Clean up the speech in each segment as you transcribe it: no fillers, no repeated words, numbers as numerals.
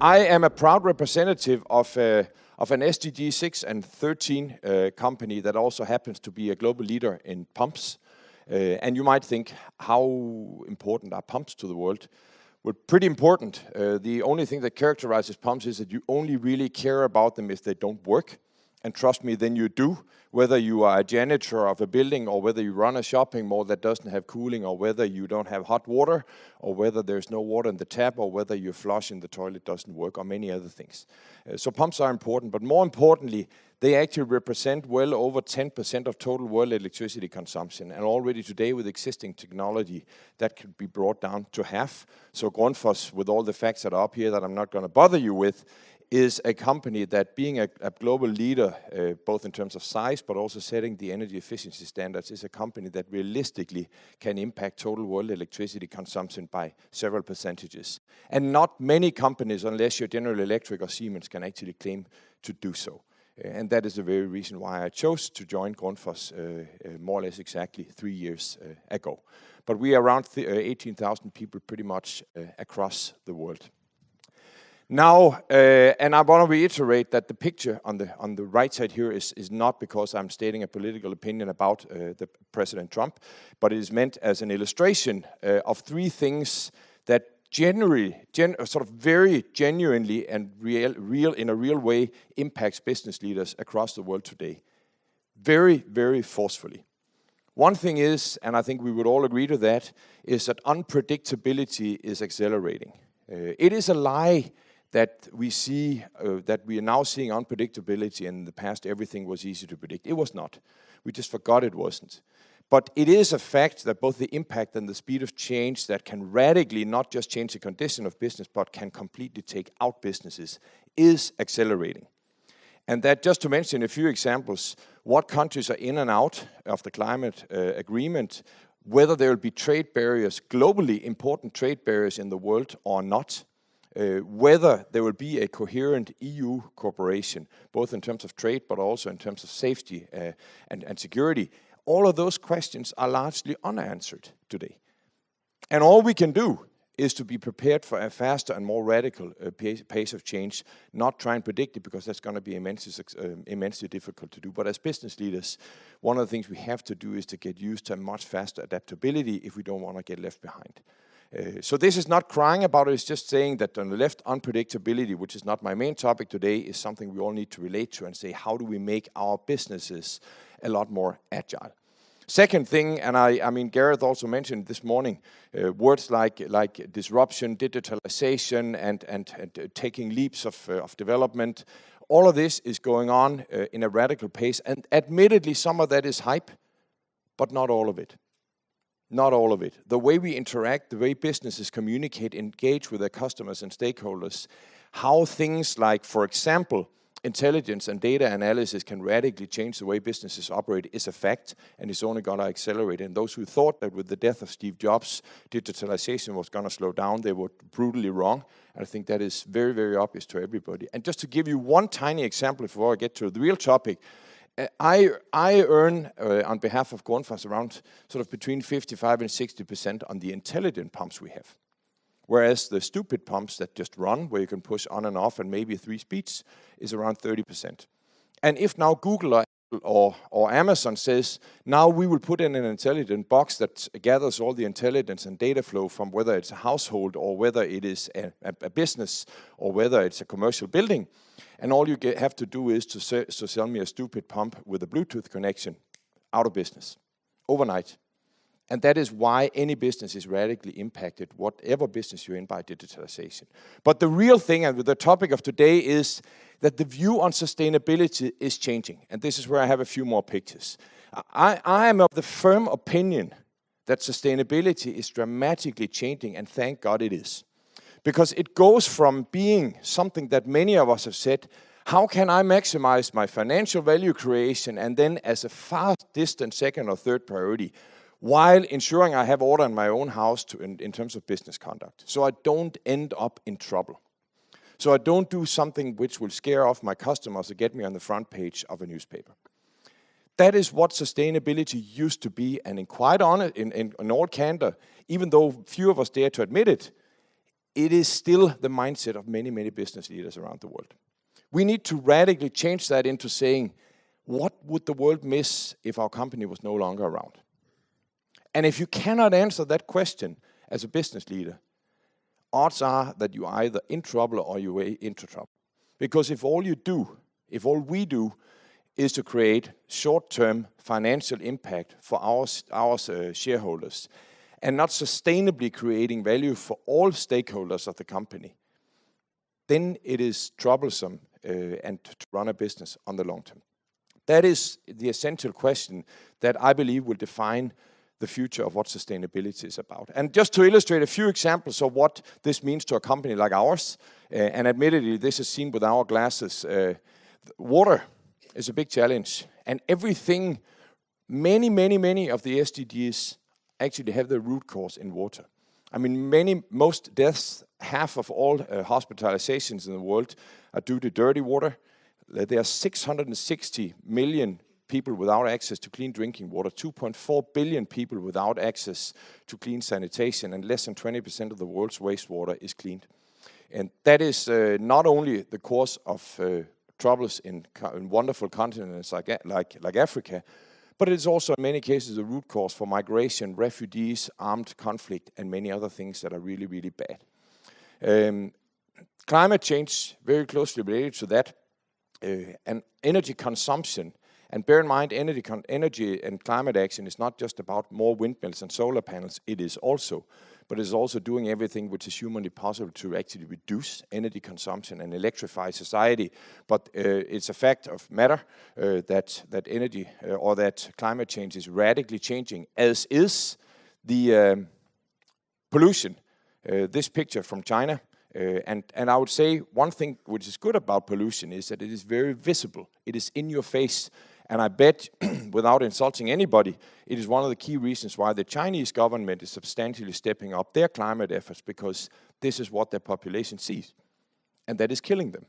I am a proud representative of an SDG 6 and 13 company that also happens to be a global leader in pumps. And you might think, how important are pumps to the world? Well, pretty important. The only thing that characterizes pumps is that you only really care about them if they don't work. And trust me, then you do. Whether you are a janitor of a building, or whether you run a shopping mall that doesn't have cooling, or whether you don't have hot water, or whether there's no water in the tap, or whether your flush in the toilet doesn't work, or many other things. So pumps are important, but more importantly, they actually represent well over 10% of total world electricity consumption. And already today, with existing technology, that could be brought down to half. So Grundfos, with all the facts that are up here that I'm not going to bother you with, is a company that, being a global leader, both in terms of size, but also setting the energy efficiency standards, is a company that realistically can impact total world electricity consumption by several percentages. And not many companies, unless you're General Electric or Siemens, can actually claim to do so. And that is the very reason why I chose to join Grundfos more or less exactly 3 years ago. But we are around 18,000 people pretty much across the world. Now, and I want to reiterate that the picture on the right side here is not because I'm stating a political opinion about the President Trump, but it is meant as an illustration of 3 things that sort of very genuinely and in a real way impacts business leaders across the world today. Very, very forcefully. One thing is, and I think we would all agree to that, is that unpredictability is exhilarating. It is a lie that we see, that we are now seeing unpredictability, and in the past everything was easy to predict. It was not. We just forgot it wasn't. But it is a fact that both the impact and the speed of change that can radically not just change the condition of business, but can completely take out businesses, is accelerating. And that, just to mention a few examples, what countries are in and out of the climate agreement, whether there will be trade barriers, globally important trade barriers in the world or not, whether there will be a coherent EU cooperation, both in terms of trade, but also in terms of safety and security. All of those questions are largely unanswered today. And all we can do is to be prepared for a faster and more radical pace of change, not try and predict it, because that's going to be immensely difficult to do. But as business leaders, one of the things we have to do is to get used to a much faster adaptability if we don't want to get left behind. So this is not crying about it, it's just saying that on the left, unpredictability, which is not my main topic today, is something we all need to relate to and say, how do we make our businesses a lot more agile? Second thing, and I mean, Gareth also mentioned this morning, words like disruption, digitalization, and taking leaps of development. All of this is going on in a radical pace, and admittedly, some of that is hype, but not all of it. Not all of it. The way we interact, the way businesses communicate, engage with their customers and stakeholders, how things like, for example, intelligence and data analysis can radically change the way businesses operate is a fact, and it's only going to accelerate. And those who thought that with the death of Steve Jobs, digitalization was going to slow down, they were brutally wrong. And I think that is very, very obvious to everybody. And just to give you one tiny example before I get to the real topic, I earn, on behalf of Grundfos, around sort of between 55 and 60% on the intelligent pumps we have. Whereas the stupid pumps that just run, where you can push on and off and maybe 3 speeds, is around 30%. And if now Google or Amazon says, now we will put in an intelligent box that gathers all the intelligence and data flow from whether it's a household or whether it is a business or whether it's a commercial building, and all you have to do is to sell me a stupid pump with a Bluetooth connection, out of business, overnight. And that is why any business is radically impacted, whatever business you're in, by digitalization. But the real thing, and the topic of today, is that the view on sustainability is changing. And this is where I have a few more pictures. I am of the firm opinion that sustainability is dramatically changing, and thank God it is. Because it goes from being something that many of us have said, how can I maximize my financial value creation, and then as a far distant second or third priority, while ensuring I have order in my own house in terms of business conduct, so I don't end up in trouble. So I don't do something which will scare off my customers or get me on the front page of a newspaper. That is what sustainability used to be, and in all candor, even though few of us dare to admit it, it is still the mindset of many, many business leaders around the world. We need to radically change that into saying, what would the world miss if our company was no longer around? And if you cannot answer that question as a business leader, odds are that you're either in trouble or you're into trouble. Because if all we do is to create short-term financial impact for our shareholders and not sustainably creating value for all stakeholders of the company, then it is troublesome and to run a business on the long term. That is the essential question that I believe will define the future of what sustainability is about. And just to illustrate a few examples of what this means to a company like ours, and admittedly this is seen with our glasses, water is a big challenge. And everything, many of the SDGs actually have their root cause in water. I mean, most deaths, half of all hospitalizations in the world are due to dirty water. There are 660 million people without access to clean drinking water, 2.4 billion people without access to clean sanitation, and less than 20% of the world's wastewater is cleaned. And that is not only the cause of troubles in wonderful continents like Africa, but it's also in many cases the root cause for migration, refugees, armed conflict, and many other things that are really, really bad. Climate change, very closely related to that, and energy consumption. And bear in mind, energy and climate action is not just about more windmills and solar panels. It is also, but it's also doing everything which is humanly possible to actually reduce energy consumption and electrify society. But it's a fact of matter that energy or that climate change is radically changing, as is the pollution. This picture from China. And I would say one thing which is good about pollution is that it is very visible. It is in your face. And I bet, without insulting anybody, it is one of the key reasons why the Chinese government is substantially stepping up their climate efforts, because this is what their population sees. And that is killing them.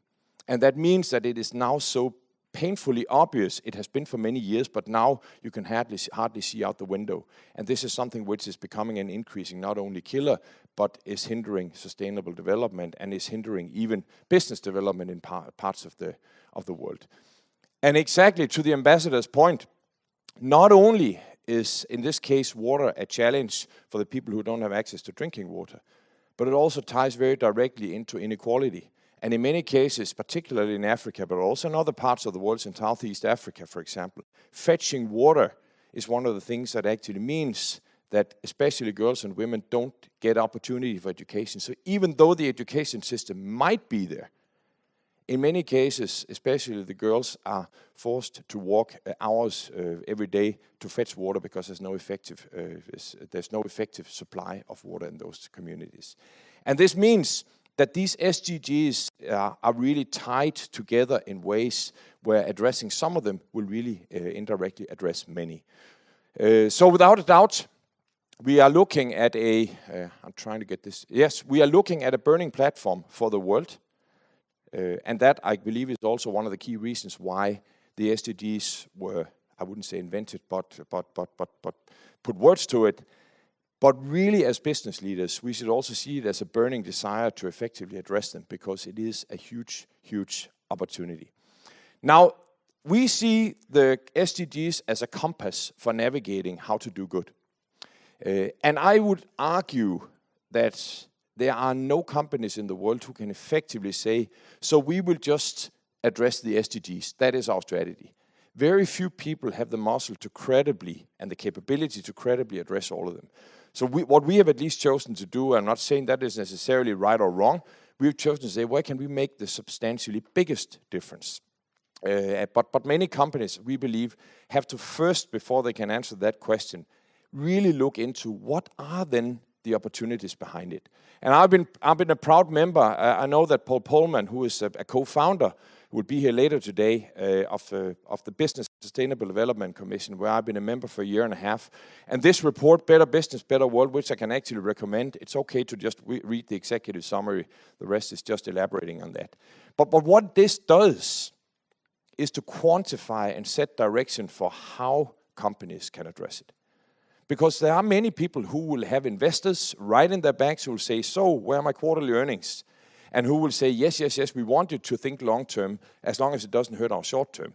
And that means that it is now so painfully obvious. It has been for many years, but now you can hardly see out the window. And this is something which is becoming an increasing not only killer, but is hindering sustainable development and is hindering even business development in parts of the world. And exactly to the ambassador's point, not only is, in this case, water a challenge for the people who don't have access to drinking water, but it also ties very directly into inequality. And in many cases, particularly in Africa, but also in other parts of the world, in Southeast Africa, for example, fetching water is one of the things that actually means that especially girls and women don't get opportunity for education. So even though the education system might be there, in many cases, especially the girls are forced to walk hours every day to fetch water because there's no effective supply of water in those communities. And this means that these SDGs are really tied together in ways where addressing some of them will really indirectly address many. So without a doubt, we are looking at we are looking at a burning platform for the world. And that, I believe, is also one of the key reasons why the SDGs were, I wouldn't say invented, but put words to it. But really, as business leaders, we should also see it as a burning desire to effectively address them, because it is a huge, huge opportunity. Now, we see the SDGs as a compass for navigating how to do good. And I would argue that there are no companies in the world who can effectively say, so we will just address the SDGs. That is our strategy. Very few people have the muscle to credibly and the capability to credibly address all of them. So what we have at least chosen to do, I'm not saying that is necessarily right or wrong, we've chosen to say, where can we make the substantially biggest difference? But many companies, we believe, have to first, before they can answer that question, really look into what are then the opportunities behind it. And I've been a proud member. I know that Paul Polman, who is a co-founder, will be here later today of the Business Sustainable Development Commission, where I've been a member for a year and a half. And this report, Better Business, Better World, which I can actually recommend, it's okay to just read the executive summary. The rest is just elaborating on that. But what this does is to quantify and set direction for how companies can address it. Because there are many people who will have investors right in their banks who will say, so where are my quarterly earnings? And who will say, yes, yes, yes, we want you to think long term as long as it doesn't hurt our short term.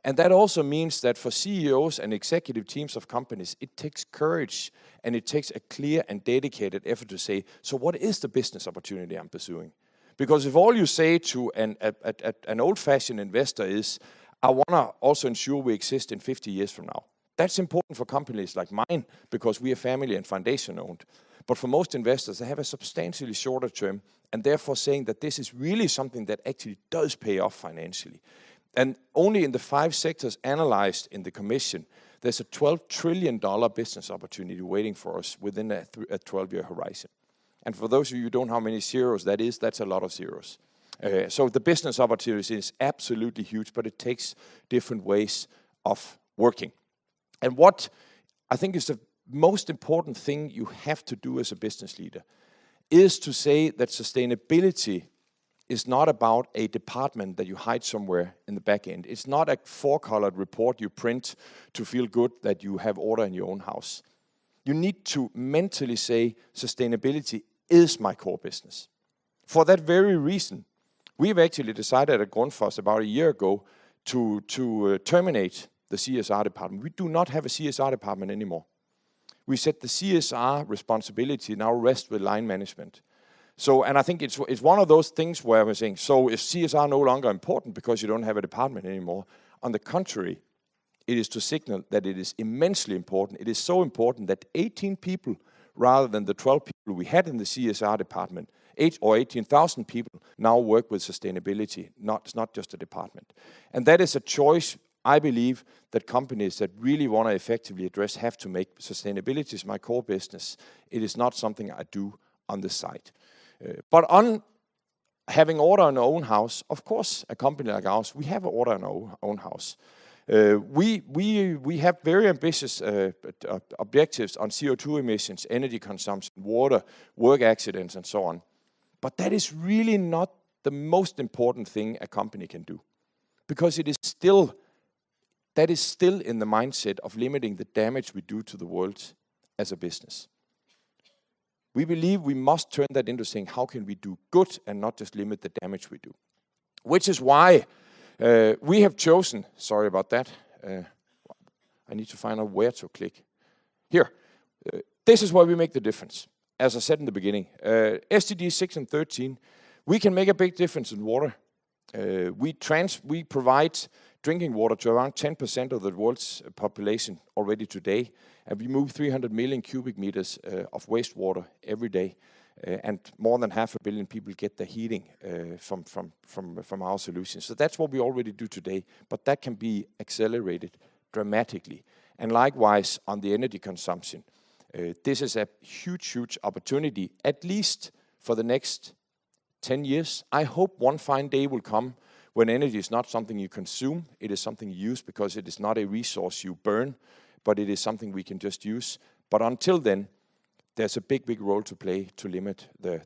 And that also means that for CEOs and executive teams of companies, it takes courage and it takes a clear and dedicated effort to say, so what is the business opportunity I'm pursuing? Because if all you say to an old-fashioned investor is, I want to also ensure we exist in 50 years from now. That's important for companies like mine because we are family and foundation owned. But for most investors, they have a substantially shorter term and therefore saying that this is really something that actually does pay off financially. And only in the 5 sectors analyzed in the commission, there's a $12 trillion business opportunity waiting for us within a 12-year horizon. And for those of you who don't know how many zeros that is, that's a lot of zeros. So the business opportunity is absolutely huge, but it takes different ways of working. And what I think is the most important thing you have to do as a business leader is to say that sustainability is not about a department that you hide somewhere in the back end. It's not a 4-colored report you print to feel good that you have order in your own house. You need to mentally say sustainability is my core business. For that very reason, we've actually decided at Grundfos about a year ago to terminate the CSR department. We do not have a CSR department anymore. We said the CSR responsibility now rests with line management. So, and I think it's one of those things where we're saying, so is CSR no longer important because you don't have a department anymore? On the contrary, it is to signal that it is immensely important. It is so important that 18 people, rather than the 12 people we had in the CSR department, 18,000 people now work with sustainability. It's not just a department. And that is a choice, I believe, that companies that really want to effectively address have to make. Sustainability is my core business. It is not something I do on the side. But on having order in our own house, of course, a company like ours, we have order in our own house. We have very ambitious objectives on CO2 emissions, energy consumption, water, work accidents, and so on. But that is really not the most important thing a company can do, because that is still in the mindset of limiting the damage we do to the world as a business. We believe we must turn that into saying, how can we do good and not just limit the damage we do? Which is why we have chosen, sorry about that, I need to find out where to click. Here, this is where we make the difference. As I said in the beginning, SDGs 6 and 13, we can make a big difference in water. We provide drinking water to around 10% of the world's population already today, and we move 300 million cubic meters of wastewater every day, and more than 500 million people get their heating from our solutions. So that's what we already do today, but that can be accelerated dramatically. And likewise on the energy consumption, this is a huge, huge opportunity, at least for the next 10 years. I hope one fine day will come when energy is not something you consume, it is something you use because it is not a resource you burn, but it is something we can just use. But until then, there's a big, big role to play to limit the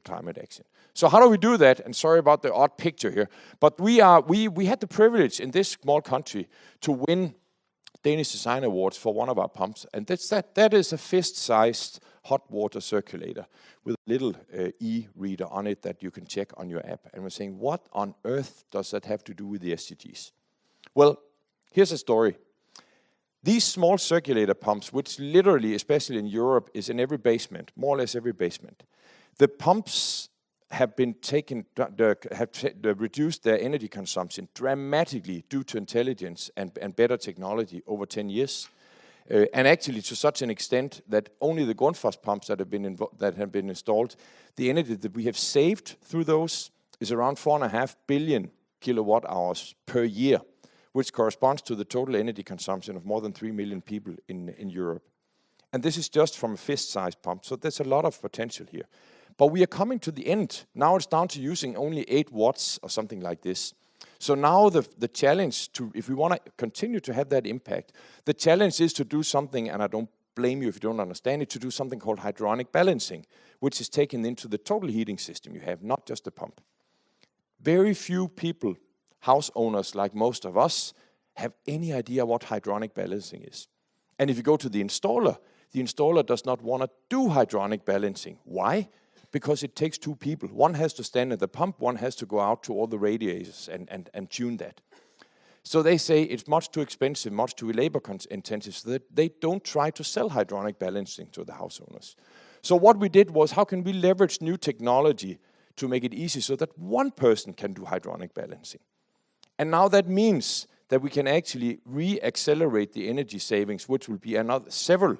climate action. So how do we do that? And sorry about the odd picture here, but we had the privilege in this small country to win Danish Design Awards for one of our pumps, and that is a fist-sized hot water circulator with a little e-reader on it that you can check on your app. And we're saying, what on earth does that have to do with the SDGs? Well, here's a story. These small circulator pumps, which literally, especially in Europe, is in every basement, more or less every basement. The pumps have been reduced their energy consumption dramatically due to intelligence and better technology over 10 years. And actually to such an extent that only the Grundfos pumps that have been installed, the energy that we have saved through those is around 4.5 billion kilowatt hours per year, which corresponds to the total energy consumption of more than 3 million people in Europe. And this is just from a fist-sized pump, so there's a lot of potential here. But we are coming to the end. Now it's down to using only 8 watts or something like this. So now the challenge if we want to continue to have that impact, the challenge is to do something, and I don't blame you if you don't understand it, to do something called hydronic balancing, which is taken into the total heating system you have, not just the pump. Very few people, house owners like most of us, have any idea what hydronic balancing is. And if you go to the installer does not want to do hydronic balancing. Why? Because it takes two people. One has to stand at the pump, one has to go out to all the radiators and tune that. So they say it's much too expensive, much too labor intensive, so that they don't try to sell hydronic balancing to the house owners. So what we did was, how can we leverage new technology to make it easy so that one person can do hydronic balancing? And now that means that we can actually re-accelerate the energy savings, which will be another several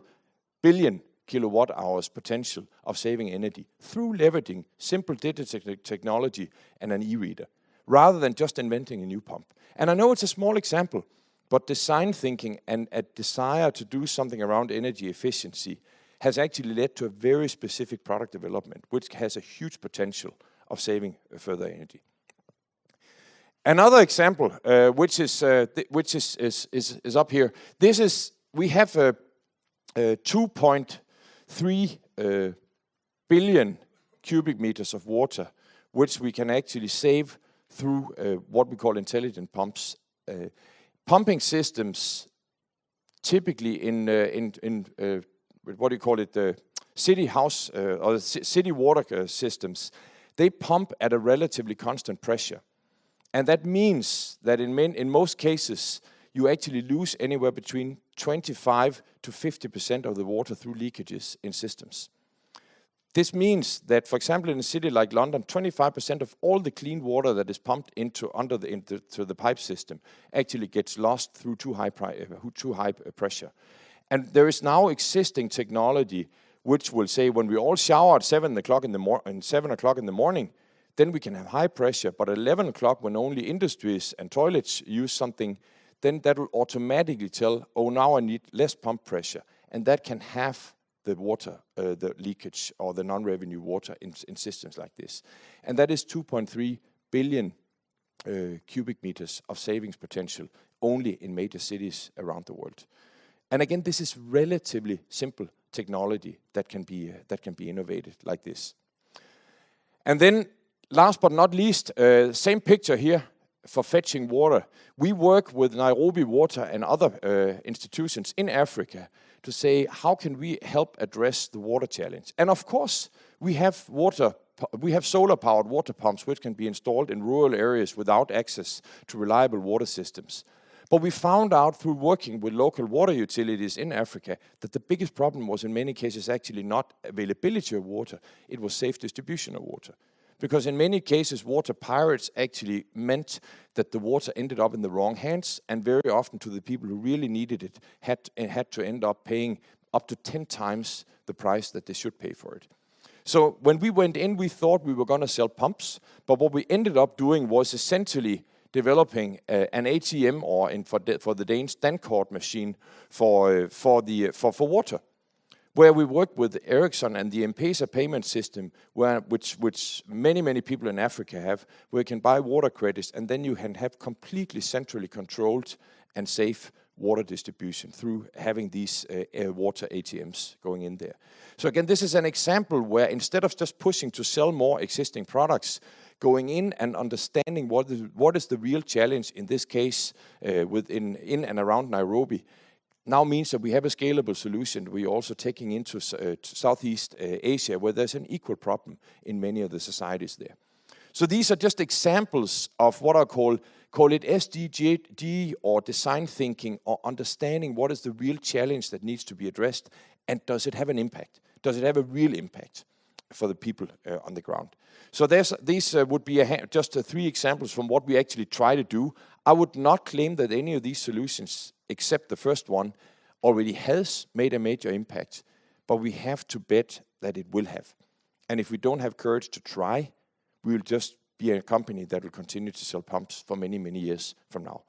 billion kilowatt hours potential of saving energy through leveraging simple digital technology and an e-reader, rather than just inventing a new pump. And I know it's a small example, but design thinking and a desire to do something around energy efficiency has actually led to a very specific product development, which has a huge potential of saving further energy. Another example, which is up here. This is, we have 2.3 billion cubic meters of water, which we can actually save through what we call intelligent pumps. Pumping systems, typically in what do you call it, city house or city water systems, they pump at a relatively constant pressure. And that means that in most cases, you actually lose anywhere between 25 to 50% of the water through leakages in systems. This means that, for example, in a city like London, 25% of all the clean water that is pumped into the pipe system actually gets lost through too high pressure. And there is now existing technology which will say, when we all shower at 7 o'clock in the morning, then we can have high pressure, but at 11 o'clock, when only industries and toilets use something, then that will automatically tell, oh, now I need less pump pressure. And that can halve the water, the leakage or the non-revenue water in systems like this. And that is 2.3 billion cubic meters of savings potential only in major cities around the world. And again, this is relatively simple technology that can be innovated like this. And then, last but not least, same picture here for fetching water. We work with Nairobi Water and other institutions in Africa to say, how can we help address the water challenge? And of course, we have solar-powered water pumps which can be installed in rural areas without access to reliable water systems. But we found out through working with local water utilities in Africa that the biggest problem was in many cases actually not availability of water, it was safe distribution of water. Because in many cases, water pirates actually meant that the water ended up in the wrong hands, and very often to the people who really needed it had to end up paying up to 10 times the price that they should pay for it. So when we went in, we thought we were going to sell pumps, but what we ended up doing was essentially developing an ATM, or for the Danes, Dankort machine for water, where we work with Ericsson and the M-Pesa payment system, which many people in Africa have, where you can buy water credits, and then you can have completely centrally controlled and safe water distribution through having these water ATMs going in there. So again, this is an example where instead of just pushing to sell more existing products, going in and understanding what is the real challenge in this case in and around Nairobi, now means that we have a scalable solution. We're also taking into Southeast Asia, where there's an equal problem in many of the societies there. So these are just examples of what I call it SDG or design thinking, or understanding what is the real challenge that needs to be addressed, and does it have an impact? Does it have a real impact for the people on the ground? So these would be just 3 examples from what we actually try to do. I would not claim that any of these solutions, except the first one, already has made a major impact, but we have to bet that it will have. And if we don't have courage to try, we will just be a company that will continue to sell pumps for many years from now.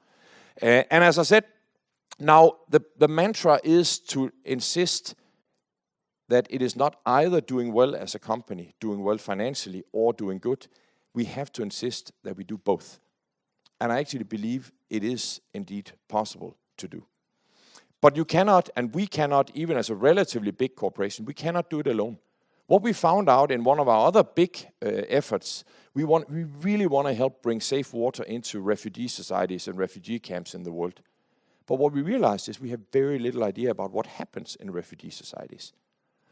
And as I said, now the mantra is to insist that it is not either doing well as a company, doing well financially, or doing good. We have to insist that we do both. And I actually believe it is indeed possible to do. But you cannot, and we cannot, even as a relatively big corporation, we cannot do it alone. What we found out in one of our other big efforts, we really want to help bring safe water into refugee societies and refugee camps in the world. But what we realized is we have very little idea about what happens in refugee societies.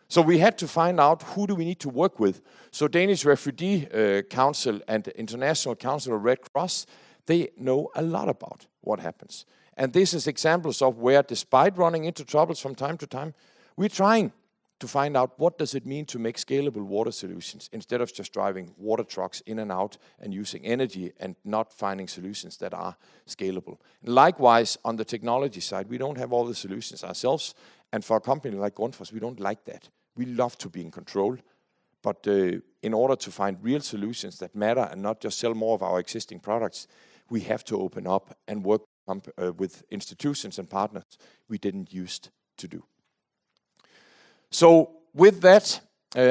So we had to find out who do we need to work with. So Danish Refugee Council and the International Council of Red Cross, they know a lot about what happens. And this is examples of where, despite running into troubles from time to time, we're trying to find out what does it mean to make scalable water solutions instead of just driving water trucks in and out and using energy and not finding solutions that are scalable. Likewise, on the technology side, we don't have all the solutions ourselves. And for a company like Grundfos, we don't like that. We love to be in control. But in order to find real solutions that matter and not just sell more of our existing products, we have to open up and work with institutions and partners we didn't used to do. So with that,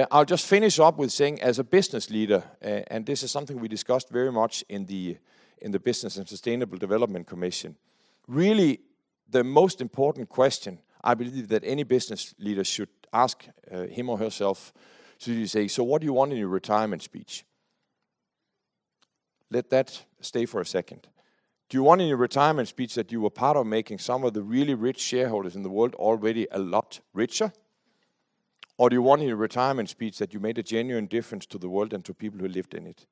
I'll just finish up with saying, as a business leader, and this is something we discussed very much in the Business and Sustainable Development Commission, really the most important question I believe that any business leader should ask him or herself, should you say, so what do you want in your retirement speech? Let that stay for a second. Do you want in your retirement speech that you were part of making some of the really rich shareholders in the world already a lot richer? Or do you want in your retirement speech that you made a genuine difference to the world and to people who lived in it?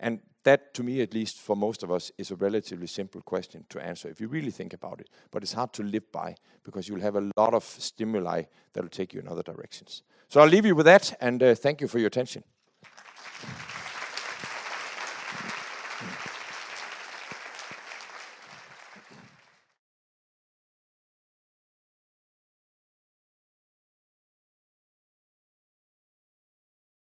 And that, to me at least, for most of us, is a relatively simple question to answer if you really think about it. But it's hard to live by because you'll have a lot of stimuli that will take you in other directions. So I'll leave you with that, and thank you for your attention.